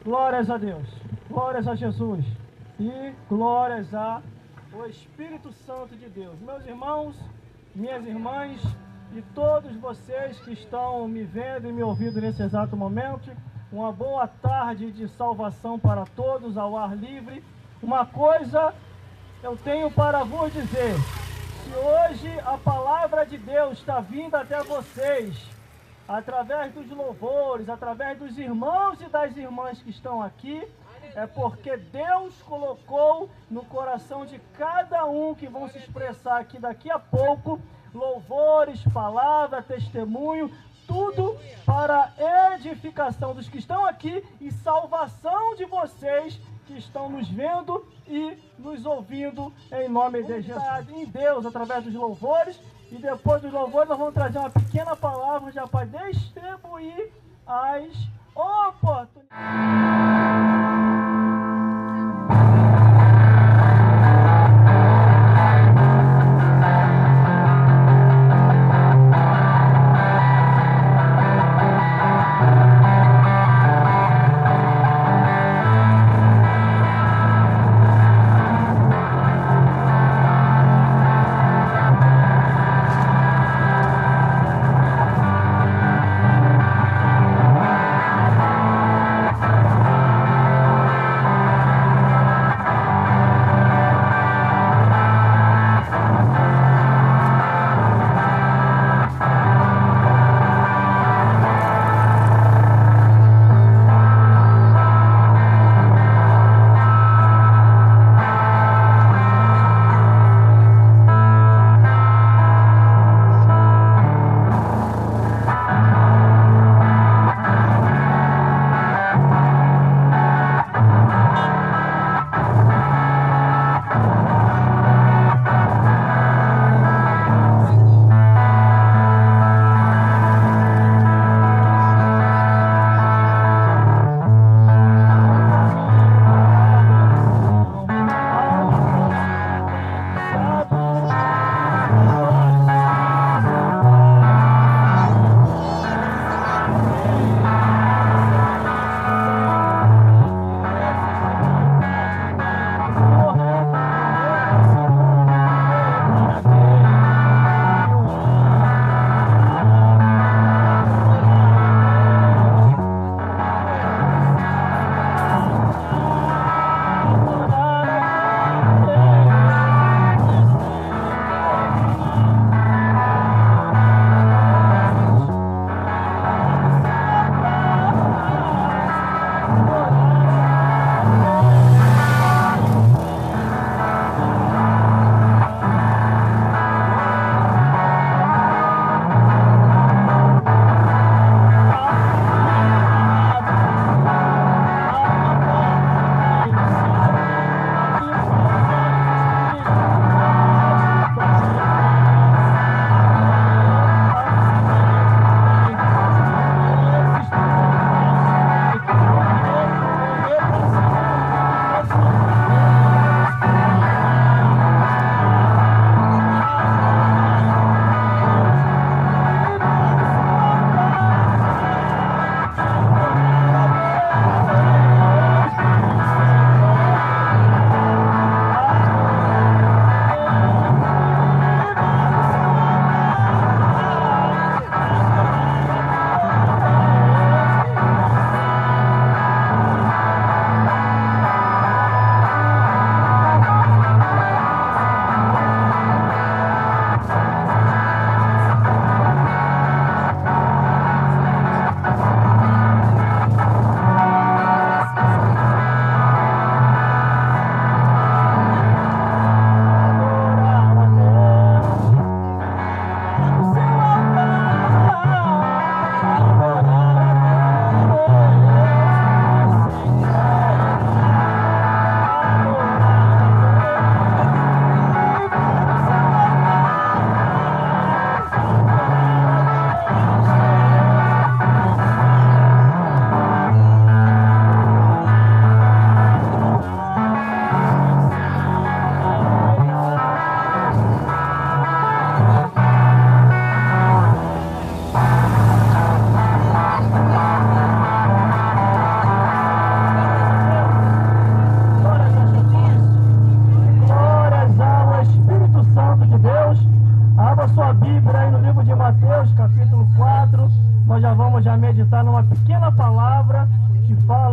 Glórias a Deus, glórias a Jesus e glórias ao Espírito Santo de Deus. Meus irmãos, minhas irmãs e todos vocês que estão me vendo e me ouvindo nesse exato momento, uma boa tarde de salvação para todos ao ar livre. Uma coisa eu tenho para vos dizer: se hoje a palavra de Deus está vindo até vocês, através dos louvores, através dos irmãos e das irmãs que estão aqui, é porque Deus colocou no coração de cada um que vão se expressar aqui daqui a pouco, louvores, palavra, testemunho, tudo para edificação dos que estão aqui e salvação de vocês que estão nos vendo e nos ouvindo em nome de Jesus. Em Deus, através dos louvores, e depois dos louvores nós vamos trazer uma pequena palavra já para distribuir as oportunidades.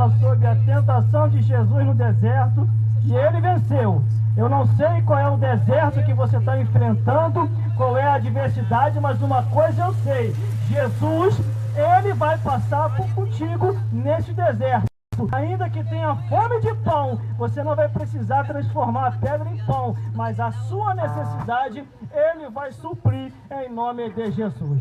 falar sobre a tentação de Jesus no deserto e ele venceu. Eu não sei qual é o deserto que você está enfrentando, qual é a adversidade, mas uma coisa eu sei: Jesus, ele vai passar por contigo nesse deserto. Ainda que tenha fome de pão, você não vai precisar transformar a pedra em pão, mas a sua necessidade ele vai suprir em nome de Jesus.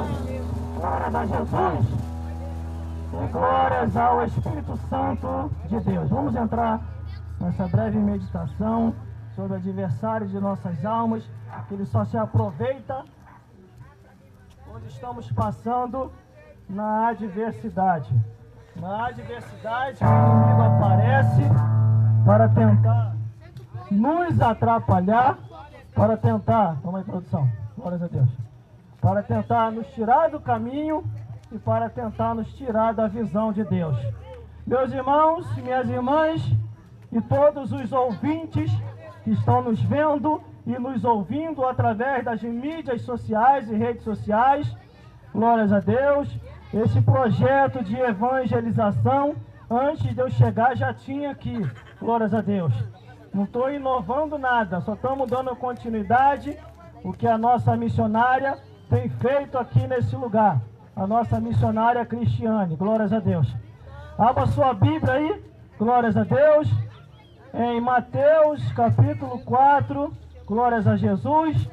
Deus. Glórias a Jesus. E glórias ao Espírito Santo de Deus. Vamos entrar nessa breve meditação sobre o adversário de nossas almas, que ele só se aproveita quando estamos passando na adversidade. Na adversidade, o inimigo aparece para tentar nos atrapalhar, para tentar, vamos aí, produção, glórias a Deus, para tentar nos tirar do caminho e para tentar nos tirar da visão de Deus. Meus irmãos, minhas irmãs e todos os ouvintes que estão nos vendo e nos ouvindo através das mídias sociais e redes sociais, glórias a Deus. Esse projeto de evangelização, antes de eu chegar, já tinha aqui, glórias a Deus. Não estou inovando nada, só estamos dando continuidade o que a nossa missionária tem feito aqui nesse lugar. A nossa missionária Cristiane, glórias a Deus. Abra sua Bíblia aí, glórias a Deus, em Mateus capítulo 4, glórias a Jesus.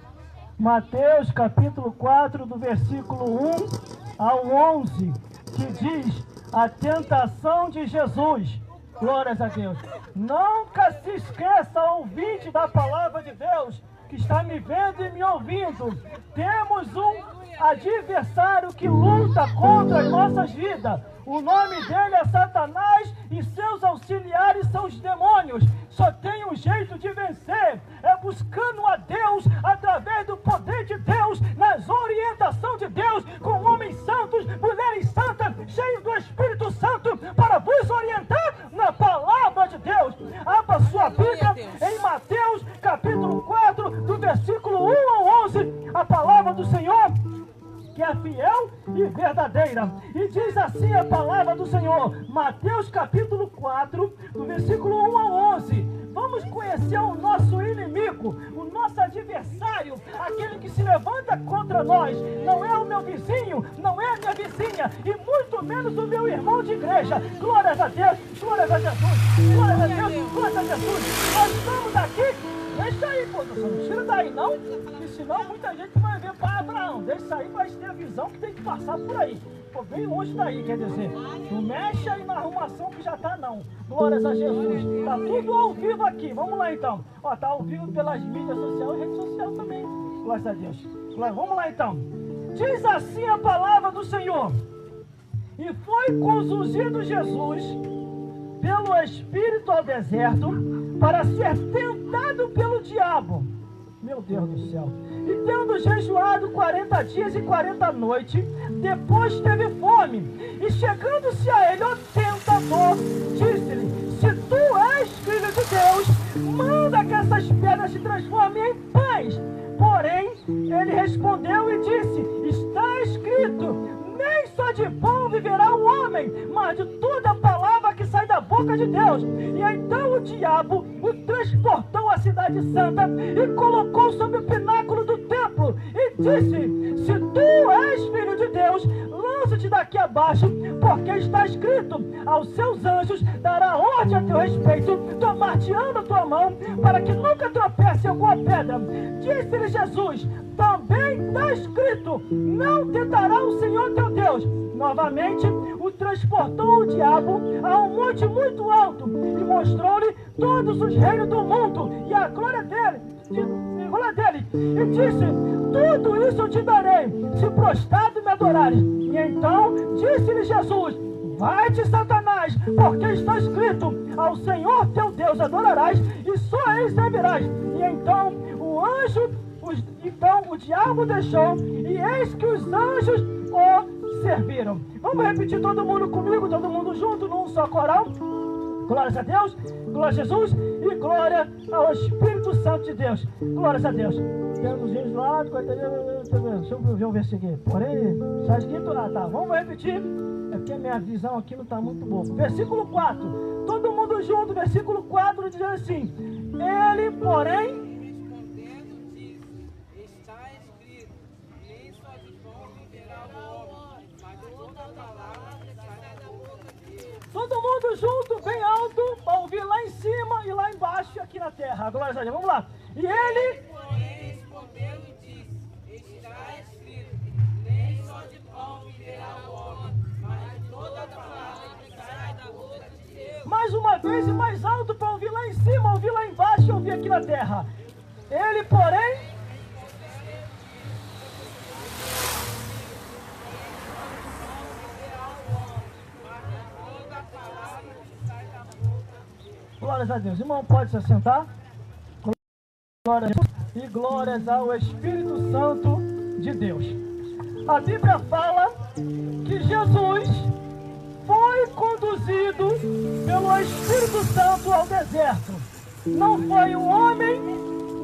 Mateus capítulo 4, do versículo 1 ao 11, que diz a tentação de Jesus. Glórias a Deus. Nunca se esqueça, ouvinte da palavra de Deus, que está me vendo e me ouvindo. Temos um adversário que luta contra as nossas vidas. O nome dele é Satanás e seus auxiliares são os demônios. Só tem um jeito de vencer, é buscando a Deus através do poder de Deus, nas orientações de Deus, com homens santos, mulheres santas, cheios do Espírito Santo, para vos orientar na palavra de Deus. Abra sua Bíblia em Mateus capítulo 4, do versículo 1 ao 11, a palavra do Senhor, que é fiel e verdadeira. E diz assim a palavra do Senhor, Mateus capítulo 4, do versículo 1 ao 11. Vamos conhecer o nosso inimigo, o nosso adversário, aquele que se levanta contra nós. Não é o meu vizinho, não é a minha vizinha, e muito menos o meu irmão de igreja. Glórias a Deus, glórias a Jesus, glórias a Deus, glórias a Jesus. Nós estamos aqui. Deixa aí, pô, não tira daí não, que senão muita gente vai ver para Abraão. Deixa aí para ter a visão que tem que passar por aí. Pô, bem longe daí, quer dizer, não mexe aí na arrumação que já tá não. Glórias a Jesus. Tá tudo ao vivo aqui, vamos lá então. Ó, tá ao vivo pelas mídias sociais e rede social também. Glórias a Deus. Vamos lá então. Diz assim a palavra do Senhor. E foi conduzido Jesus pelo Espírito ao deserto para ser tentado pelo diabo. Meu Deus do céu. E tendo jejuado 40 dias e 40 noites, depois teve fome. E chegando-se a ele o tentador, disse-lhe: se tu és filho de Deus, manda que essas pedras se transformem em pães. Porém, ele respondeu e disse: está escrito, nem só de pão viverá o homem, mas de toda a palavra que sai da boca de Deus. E então o diabo o transportou à cidade santa e colocou sobre o pináculo do templo e disse: se tu és filho de Deus, lança-te daqui abaixo, porque está escrito, aos seus anjos dará ordem a teu respeito, tomar-te-ão na tua mão, para que nunca tropece em alguma pedra. Disse-lhe Jesus: também está escrito, não tentará o Senhor teu Deus. Novamente o transportou o diabo a um monte muito alto e mostrou-lhe todos os reinos do mundo e a glória dele. E disse: tudo isso eu te darei, se prostrado me adorares. E então disse-lhe Jesus: vai-te, Satanás, porque está escrito, ao Senhor teu Deus adorarás e só a ele servirás. E então o diabo deixou, e eis que os anjos o serviram. Vamos repetir todo mundo comigo, todo mundo junto, num só coral. Glórias a Deus, glória a Jesus e glória ao Espírito Santo de Deus. Glórias a Deus. Temos gente lá, deixa eu ver o versículo. Porém, está escrito, tá, vamos repetir. É porque a minha visão aqui não está muito boa. Versículo 4, todo mundo junto, versículo 4 diz assim: ele, porém, todo mundo junto, bem alto, para ouvir lá em cima e lá embaixo e aqui na terra. Glória a Deus, vamos lá. E ele, porém, respondeu e disse: está escrito, nem só lá em cima, ouvi lá embaixo e ouvi aqui na terra. Ele, porém, glórias a Deus. Irmão, pode se assentar? Glórias a Deus. E glórias ao Espírito Santo de Deus. A Bíblia fala que Jesus foi conduzido pelo Espírito Santo ao deserto. Não foi o homem,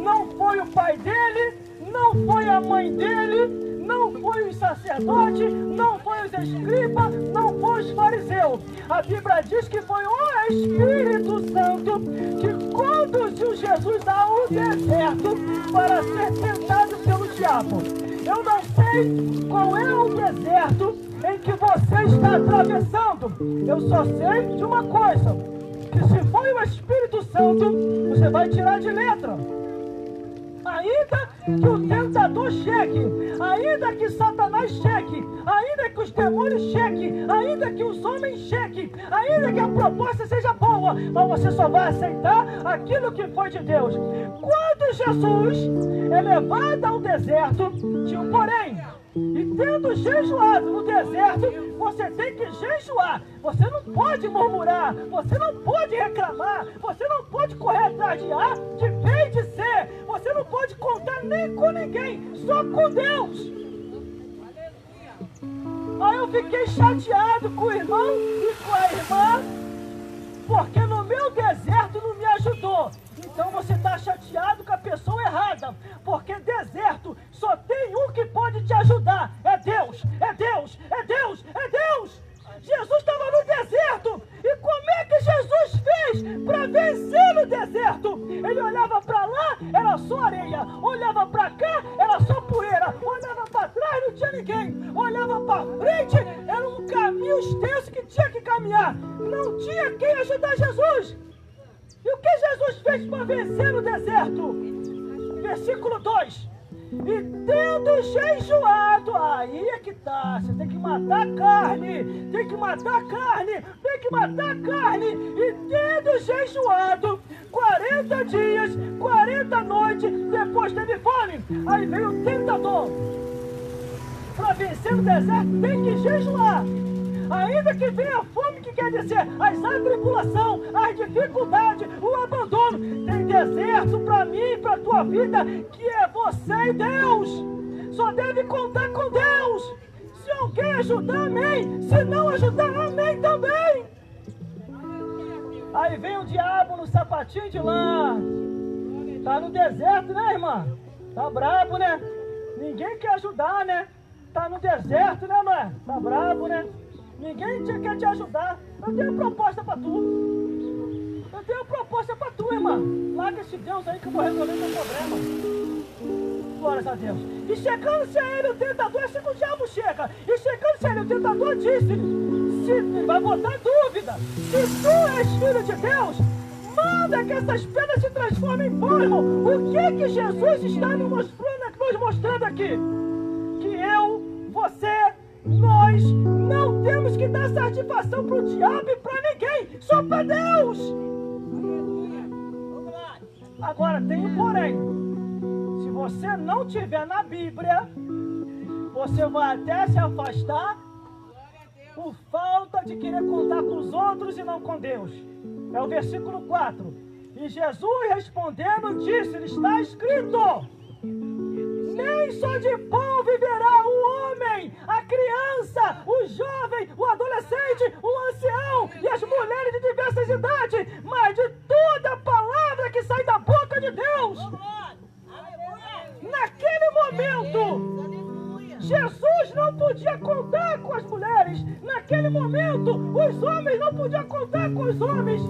não foi o pai dele, não foi a mãe dele, não foi o sacerdote, não foi os escribas, não foi os fariseus. A Bíblia diz que foi o Espírito Santo que conduziu Jesus ao deserto para ser tentado pelo diabo. Eu não sei qual é o deserto em que você está atravessando. Eu só sei de uma coisa, que se foi o Espírito Santo, você vai tirar de letra. Ainda que o tentador chegue, ainda que Satanás chegue, ainda que os demônios cheguem, ainda que os homens cheguem, ainda que a proposta seja boa, mas você só vai aceitar aquilo que foi de Deus. Quando Jesus é levado ao deserto, tinha um porém. E tendo jejuado no deserto, você tem que jejuar. Você não pode murmurar, você não pode reclamar, você não pode correr atrás de A, de B e de C. Você não pode contar nem com ninguém, só com Deus. Aí eu fiquei chateado com o irmão e com a irmã, porque no meu deserto não me ajudou. Então você está chateado com a pessoa errada, porque deserto só tem um que pode te ajudar, é Deus, é Deus, é Deus, é Deus. Jesus estava no deserto, e como é que Jesus fez para vencer no deserto? Ele olhava para lá, era só areia, olhava para cá, era só poeira, olhava para trás, não tinha ninguém, olhava para frente, era um caminho extenso que tinha que caminhar, não tinha quem ajudar Jesus. E o que Jesus fez para vencer no deserto? Versículo 2. E tendo jejuado, aí é que tá, você tem que matar a carne, tem que matar a carne, tem que matar a carne. E tendo jejuado 40 dias, 40 noites, depois teve fome. Aí veio o tentador. Para vencer no deserto tem que jejuar. Ainda que venha a fome, que quer dizer a tribulação, as dificuldades, o abandono, tem deserto para mim e para a tua vida, que é você e Deus. Só deve contar com Deus. Se alguém ajudar, amém. Se não ajudar, amém também. Aí vem o diabo no sapatinho de lã. Tá no deserto, né, irmã? Tá brabo, né? Ninguém quer ajudar, né? Tá no deserto, né, mãe? Tá brabo, né? Ninguém quer te ajudar. Eu tenho uma proposta pra tu. Eu tenho uma proposta pra tu, irmã. Larga esse Deus aí que eu vou resolver teu problema. Glórias a Deus. E chegando-se a ele o tentador, assim que o diabo chega. E chegando-se a ele o tentador disse-lhe, se vai botar dúvida, se tu és filho de Deus, manda que essas pedras se transformem em pão. O que é que Jesus está nos mostrando aqui? Que eu, você, nós não temos que dar satisfação para o diabo e para ninguém, só para Deus. Agora tem um porém. Se você não tiver na Bíblia, você vai até se afastar por falta de querer contar com os outros e não com Deus. É o versículo 4. E Jesus respondendo disse, está escrito, nem só de pão viverá o homem, a criança, o jovem, o adolescente, o ancião e as mulheres de diversas idades, mas de toda a palavra que sai da boca de Deus. Naquele momento, Jesus não podia contar com as mulheres. Naquele momento, os homens não podiam contar com os homens.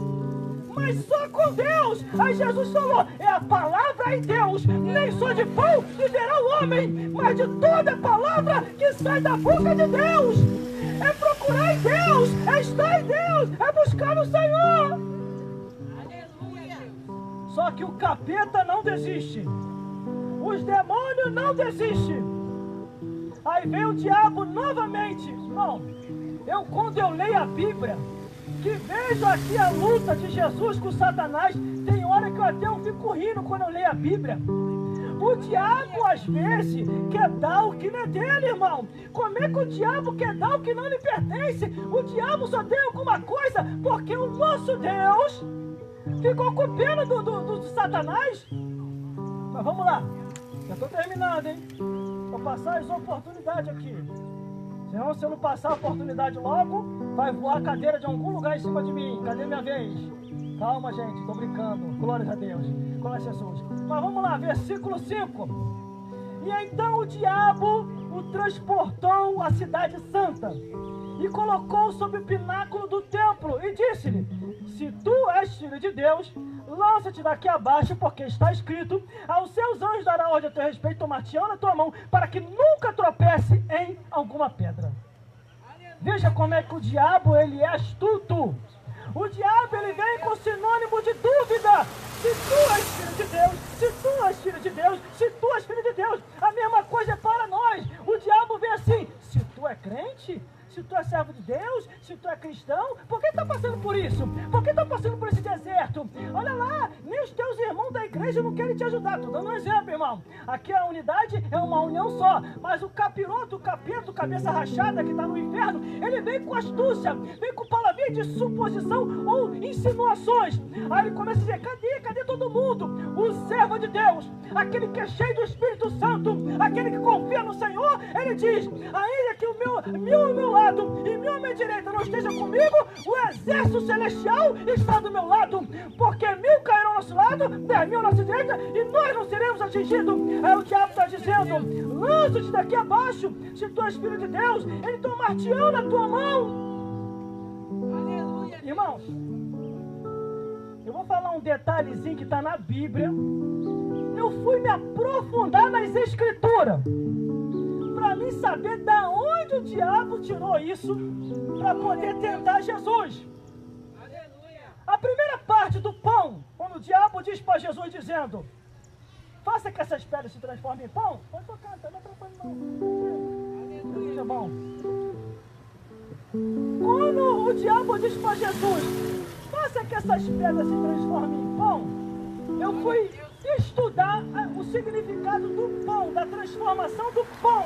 Mas só com Deus. Aí Jesus falou, é a palavra em Deus. Nem só de pão viverá o homem, mas de toda a palavra que sai da boca de Deus. É procurar em Deus, é estar em Deus, é buscar no Senhor. Só que o capeta não desiste. Os demônios não desistem. Aí vem o diabo novamente. Irmão, quando eu leio a Bíblia, que vejo aqui a luta de Jesus com Satanás, tem hora que eu até fico rindo quando eu leio a Bíblia. O diabo, às vezes, quer dar o que não é dele, irmão. Como é que o diabo quer dar o que não lhe pertence? O diabo só tem alguma coisa porque o nosso Deus ficou com pena do Satanás. Mas vamos lá. Já estou terminando, hein? Vou passar as oportunidades aqui. Senão, se eu não passar a oportunidade logo, vai voar a cadeira de algum lugar em cima de mim. Cadê minha vez? Calma, gente, estou brincando. Glórias a Deus. Glória a Jesus. Mas vamos lá, versículo 5. E então o diabo o transportou à cidade santa e colocou sobre o pináculo do templo e disse-lhe: se tu és filho de Deus, lança-te daqui abaixo, porque está escrito: aos seus anjos dará ordem a teu respeito, tomar-te-ão na tua mão, para que nunca tropece em alguma pedra. Veja como é que o diabo, ele é astuto. O diabo, ele vem com sinônimo de dúvida. Se tu és filho de Deus, se tu és filho de Deus, se tu és filho de Deus, a mesma coisa é para nós. O diabo vem assim: se tu é crente, se tu é servo de Deus, se tu é cristão, por que está passando por isso? Por que está passando por esse deserto? Olha lá, nem os teus irmãos da igreja não querem te ajudar. Estou dando um exemplo, irmão. Aqui a unidade é uma união só, mas o capiroto, o capeta, o cabeça rachada que está no inferno, ele vem com astúcia, vem com palavrinha de suposição ou insinuações. Aí ele começa a dizer: cadê todo mundo? O servo de Deus, aquele que é cheio do Espírito Santo, aquele que confia no Senhor, ele diz: ainda que o meu lado e minha direita não esteja comigo, o exército celestial está do meu lado, porque 1000 cairão ao nosso lado, 10.000 à nossa direita, e nós não seremos atingidos. Aí o diabo está dizendo: lança-te daqui abaixo, se tu és filho de Deus, ele tomar-te-ão na tua mão. Aleluia. Irmãos, eu vou falar um detalhezinho que está na Bíblia. Eu fui me aprofundar nas Escrituras para mim saber da onde o diabo tirou isso para poder tentar Jesus. Aleluia. A primeira parte do pão, quando o diabo diz para Jesus dizendo: faça que essas pedras se transformem em pão. Pode tocar, não está me atrapalhando não. Aleluia. Bom. Quando o diabo diz para Jesus: faça que essas pedras se transformem em pão, eu fui estudar o significado do pão, da transformação do pão.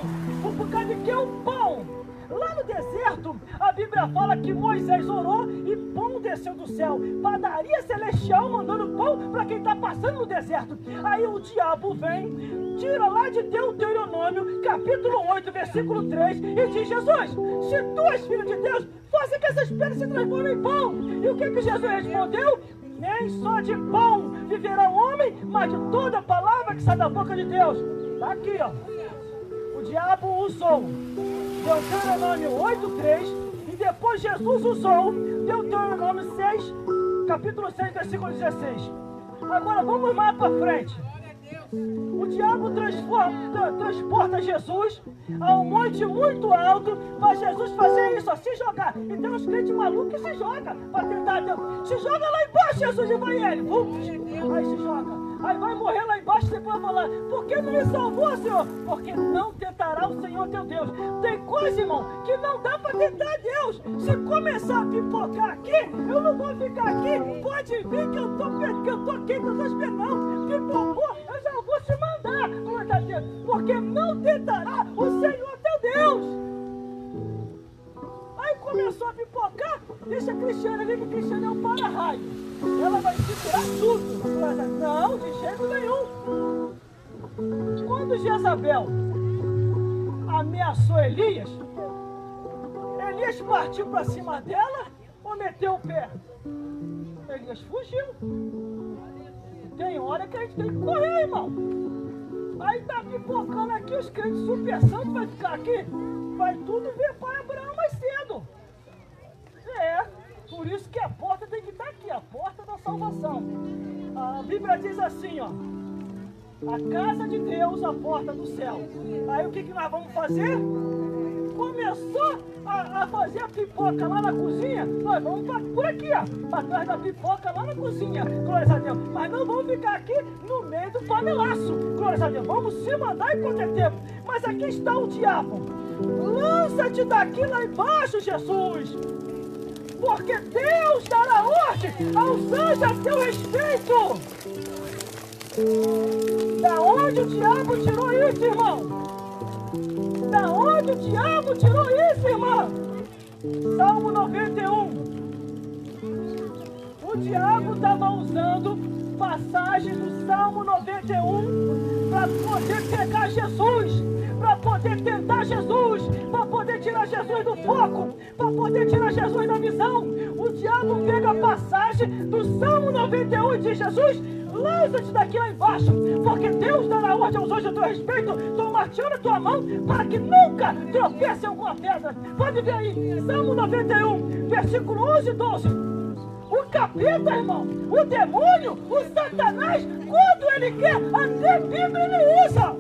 Por causa de que o pão, lá no deserto, a Bíblia fala que Moisés orou e pão desceu do céu. Padaria celestial mandando pão para quem está passando no deserto. Aí o diabo vem, tira lá de Deuteronômio, capítulo 8, versículo 3, e diz: Jesus, se tu és filho de Deus, faça que essas pedras se transformem em pão. E o que Jesus respondeu? Nem só de pão viverá o homem, mas de toda a palavra que sai da boca de Deus. Está aqui, ó. O diabo usou Deuteronômio 8:3 e depois Jesus usou Deuteronômio 6, capítulo 6, versículo 16. Agora vamos mais para frente. O diabo transporta Jesus a um monte muito alto, para Jesus fazer isso, ó, se jogar. E tem uns crentes malucos que se jogam para tentar Deus. Se joga lá embaixo, Jesus, e vai ele. Aí se joga. Aí vai morrer lá embaixo e depois vai falar: por que não me salvou, Senhor? Porque não tentará o Senhor teu Deus. Tem coisa, irmão, que não dá para tentar Deus. Se começar a pipocar aqui, eu não vou ficar aqui. Pode vir que eu tô quente, eu tô esperando. Pipocou, eu já vou te mandar. Porque não tentará o Senhor teu Deus. Aí começou a pipocar. Deixa a Cristiane ali, que a Cristiane é um para-raio. Ela vai segurar tudo. Não, de jeito nenhum. Quando Jezabel ameaçou Elias, Elias partiu para cima dela ou meteu o pé? Elias fugiu. Tem hora que a gente tem que correr, irmão. Aí tá pipocando aqui, os crentes super santos vai ficar aqui. Vai tudo ver pai Abraão mais cedo. É, por isso que a porta tem que estar aqui, a porta da salvação. A Bíblia diz assim, ó: a casa de Deus, a porta do céu. Aí o que nós vamos fazer? Começou a fazer a pipoca lá na cozinha, nós vamos por aqui, ó, atrás da pipoca lá na cozinha, glória a Deus. Mas não vamos ficar aqui no meio do panelaço, glória a Deus. Vamos se mandar enquanto é tempo. Mas aqui está o diabo: lança-te daqui lá embaixo, Jesus. porque Deus dará ordem aos anjos a teu respeito. Da onde o diabo tirou isso, irmão? Da onde o diabo tirou isso, irmão? Salmo 91. O diabo estava usando passagens do Salmo 91 para poder pegar Jesus, para poder tentar Jesus, para poder tirar Jesus do foco, para poder tirar Jesus da visão. O diabo pega a passagem do Salmo 91 e diz: Jesus, lança-te daqui lá embaixo, porque Deus dará ordem aos anjos a teu respeito, tomar-te na tua mão, para que nunca tropece em alguma pedra. Pode ver aí, Salmo 91, versículo 11 e 12. O capeta, irmão, o demônio, o Satanás, quando ele quer, até a Bíblia ele usa.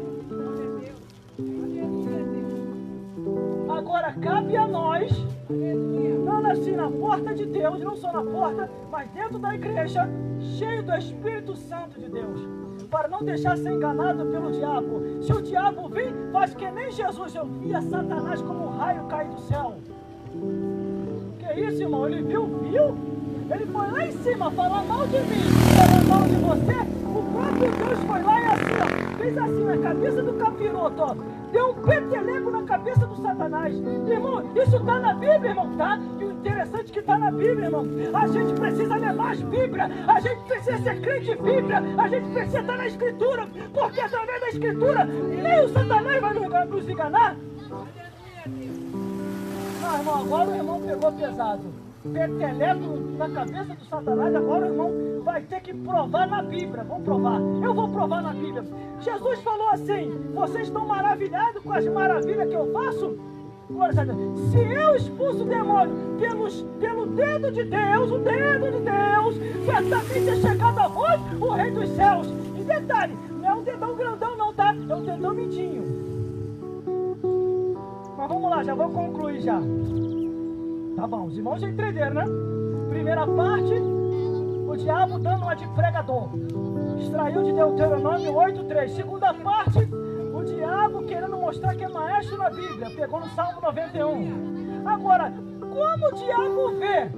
Agora cabe a nós, não assim na porta de Deus, não só na porta, mas dentro da igreja, cheio do Espírito Santo de Deus, para não deixar ser enganado pelo diabo. Se o diabo vir, faz que nem Jesus, eu via Satanás como um raio cair do céu. Que isso, irmão? Ele viu? Ele foi lá em cima falar mal de mim, falar mal de você. O próprio Deus foi lá e assim, ó, fez assim na cabeça do capiroto, ó. Deu um peteleco na cabeça do Satanás. Irmão, isso está na Bíblia, irmão, tá? E o interessante é que está na Bíblia, irmão. A gente precisa ler mais Bíblia. A gente precisa ser crente de Bíblia. A gente precisa estar na Escritura. Porque através da Escritura, nem o Satanás vai nos enganar. Não, irmão, agora o irmão pegou pesado. Peteleco na cabeça do Satanás. Agora o irmão vai ter que provar na Bíblia. Vou provar, eu vou provar na Bíblia. Jesus falou assim: vocês estão maravilhados com as maravilhas que eu faço? Se eu expulso o demônio pelo dedo de Deus, o dedo de Deus, certamente é chegado a vós o Rei dos Céus. E detalhe, não é um dedão grandão não, tá? É um dedão mindinho. Mas vamos lá, já vou concluir já. Tá bom, os irmãos já entenderam, né? Primeira parte, o diabo dando uma de pregador. Extraiu de Deuteronômio 8:3. Segunda parte, o diabo querendo mostrar que é maestro na Bíblia. Pegou no Salmo 91. Agora, como o diabo vê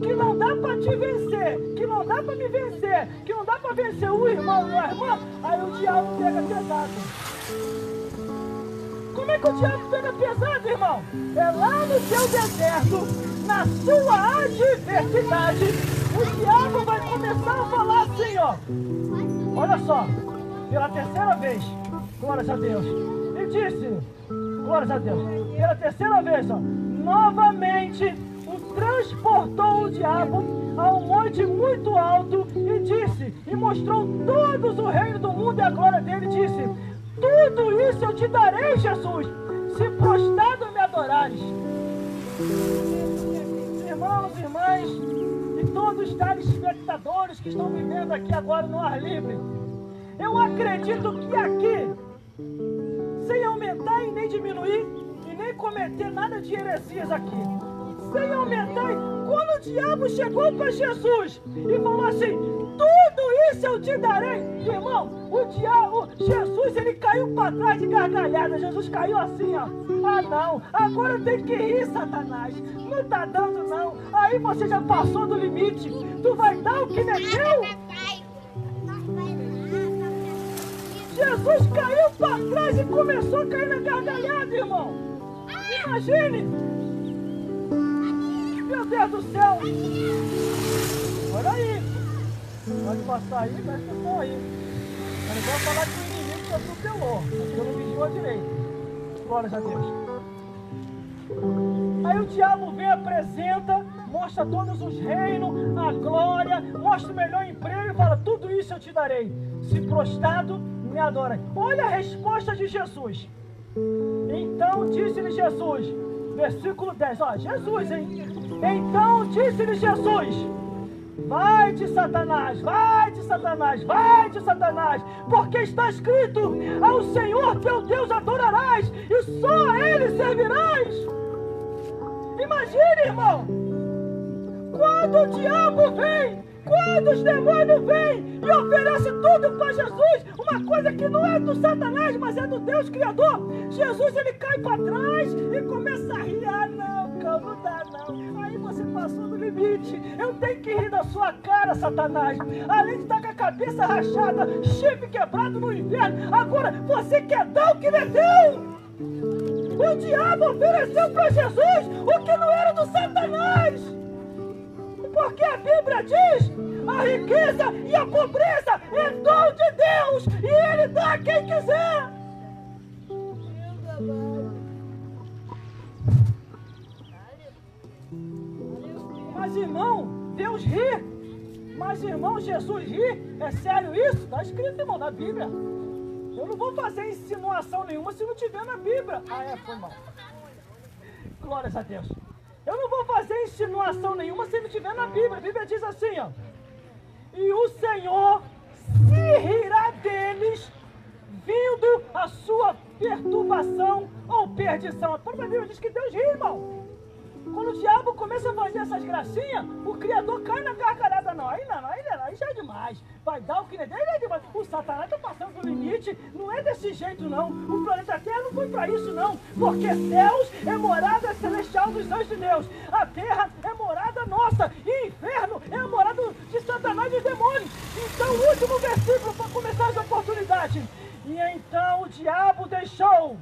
que não dá para te vencer, que não dá para me vencer, que não dá para vencer o irmão ou a irmã, aí o diabo pega pesado. Como é que o diabo pega pesado, irmão? É lá no seu deserto, na sua adversidade, o diabo vai começar a falar assim, ó. Olha só, pela terceira vez, glórias a Deus. E disse, glórias a Deus, pela terceira vez, ó, novamente o transportou o diabo a um monte muito alto e disse, e mostrou todos o reino do mundo e a glória dele, disse: tudo isso eu te darei, Jesus, se prostrado me adorares. Irmãos, irmãs, e todos os telespectadores que estão vivendo aqui agora no ar livre, eu acredito que aqui, sem aumentar e nem diminuir, e nem cometer nada de heresias aqui, sem aumentar, quando o diabo chegou para Jesus e falou assim: tudo isso eu te darei, irmão, o diabo, Jesus, ele caiu para trás de gargalhada. Jesus caiu assim, ó. Ah não, agora tem que rir, Satanás, não tá dando não, aí você já passou do limite, tu vai dar o que não é teu. Jesus caiu para trás e começou a cair na gargalhada, irmão. Imagine, meu Deus do céu. Olha aí, pode passar aí, presta atenção aí. Eu não vou falar que o inimigo te atropelou, porque eu não vigiou direito. Glórias a Deus. Aí o diabo vem, apresenta, mostra todos os reinos, a glória, mostra o melhor emprego e fala: tudo isso eu te darei, se prostrado me adora. Olha a resposta de Jesus. Então disse-lhe Jesus, versículo 10, ó, Jesus, hein? Então disse-lhe Jesus: vai-te, Satanás, vai-te, Satanás, vai-te, Satanás, porque está escrito: ao Senhor teu Deus adorarás e só a Ele servirás. Imagine, irmão, quando o diabo vem Quando os demônios vêm e oferecem tudo para Jesus, uma coisa que não é do Satanás, mas é do Deus Criador, Jesus ele cai para trás e começa a rir. Ah, não, cara, não dá não. Aí você passou do limite. Eu tenho que rir da sua cara, Satanás. Além de estar com a cabeça rachada, chifre quebrado no inferno, agora você quer dar o que não é teu. O diabo ofereceu para Jesus o que não era do Satanás. Porque a Bíblia diz: a riqueza e a pobreza é dom de Deus e Ele dá a quem quiser. Mas irmão, Deus ri. Mas irmão, Jesus ri. É sério isso? Está escrito, irmão, na Bíblia. Eu não vou fazer insinuação nenhuma se não tiver na Bíblia. Ah, é, foi mal. Glórias a Deus. Eu não vou fazer insinuação nenhuma se não tiver na Bíblia. A Bíblia diz assim, ó: e o Senhor se rirá deles, vindo a sua perturbação ou perdição. A própria Bíblia diz que Deus ri, irmão. Quando o diabo começa a fazer essas gracinhas, o Criador cai na gargalhada. Não, aí já é demais. Vai dar o que não é dele, é demais. O Satanás está passando do limite. Não é desse jeito, não. O planeta Terra não foi para isso, não. Porque céus é morada celestial dos anjos de Deus. A terra é morada nossa. E inferno é a morada de Satanás e dos demônios. Então, o último versículo para começar essa oportunidade. E então o diabo deixou.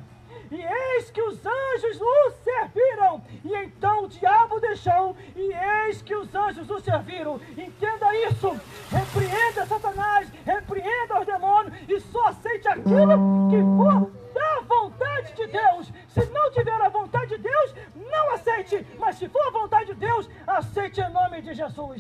E eis que os anjos o serviram. E então o diabo deixou, e eis que os anjos o serviram. Entenda isso. Repreenda Satanás, repreenda os demônios, e só aceite aquilo que for da vontade de Deus. Se não tiver a vontade de Deus, não aceite. Mas se for a vontade de Deus, aceite em nome de Jesus.